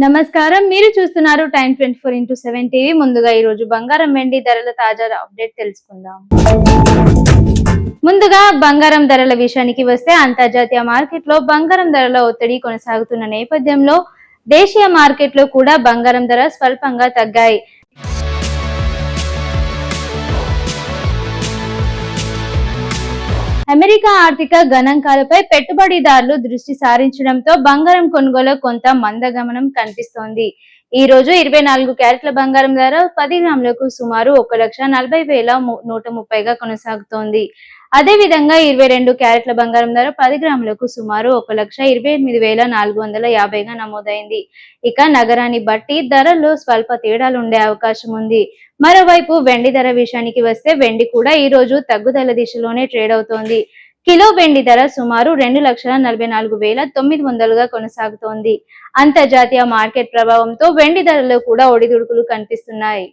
నమస్కారం, మీరు చూస్తున్నారు టైమ్ 24x7 టీవీ. ముందుగా ఈ రోజు బంగారం వెండి ధరల తాజా అప్డేట్ తెలుసుకుందాం. ముందుగా బంగారం ధరల విషయానికి వస్తే అంతర్జాతీయ మార్కెట్లో బంగారం ధరల ఒత్తిడి కొనసాగుతున్న నేపథ్యంలో దేశీయ మార్కెట్లో కూడా బంగారం ధర స్వల్పంగా తగ్గాయి. అమెరికా ఆర్థిక గణాంకాలపై పెట్టుబడిదారులు దృష్టి సారించడంతో బంగారం కొనుగోలు కొంత మందగమనం కనిపిస్తోంది. ఈ రోజు 24 క్యారెట్ల బంగారం ధర 10 గ్రాములకు సుమారు 1,40,130గా కొనసాగుతోంది. అదే విధంగా 22 క్యారెట్ల బంగారం ధర 10 గ్రాములకు సుమారు 1,28,450గా నమోదైంది. ఇక నగరాన్ని బట్టి ధరల్లో స్వల్ప తేడాలుండే అవకాశం ఉంది. మరోవైపు వెండి ధర విషయానికి వస్తే వెండి కూడా ఈ రోజు తగ్గుదల దిశలోనే ట్రేడ్ అవుతోంది. కిలో వెండి ధర సుమారు 2,44,900గా కొనసాగుతోంది. అంతర్జాతీయ మార్కెట్ ప్రభావంతో వెండి ధరలో కూడా ఒడిదుడుకులు కనిపిస్తున్నాయి.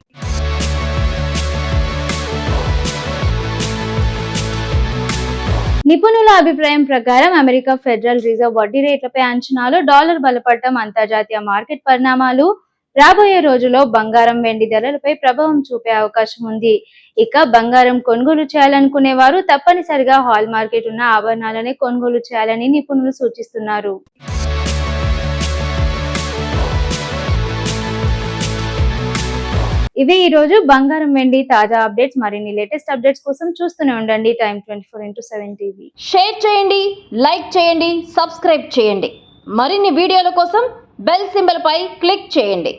నిపుణుల అభిప్రాయం ప్రకారం అమెరికా ఫెడరల్ రిజర్వ్ వడ్డీ రేట్లపై అంచనాలు, డాలర్ బలపడటం, అంతర్జాతీయ మార్కెట్ పరిణామాలు రాబోయే రోజుల్లో బంగారం వెండి ధరలపై ప్రభావం చూపే అవకాశం ఉంది. ఇక బంగారం కొనుగోలు చేయాలనుకునే వారు తప్పనిసరిగా హాల్ మార్కెట్ ఉన్న ఆభరణాలనే కొనుగోలు చేయాలని నిపుణులు సూచిస్తున్నారు. ఇవే ఈ రోజు బంగారం వెండి తాజా అప్డేట్స్. మరిన్ని లేటెస్ట్ అప్డేట్స్ కోసం చూస్తూనే ఉండండి టైమ్ 24x7 టీవీ. షేర్ చేయండి, లైక్ చేయండి, సబ్స్క్రైబ్ చేయండి. మరిన్ని వీడియోల కోసం బెల్ సింబల్ పై క్లిక్ చేయండి.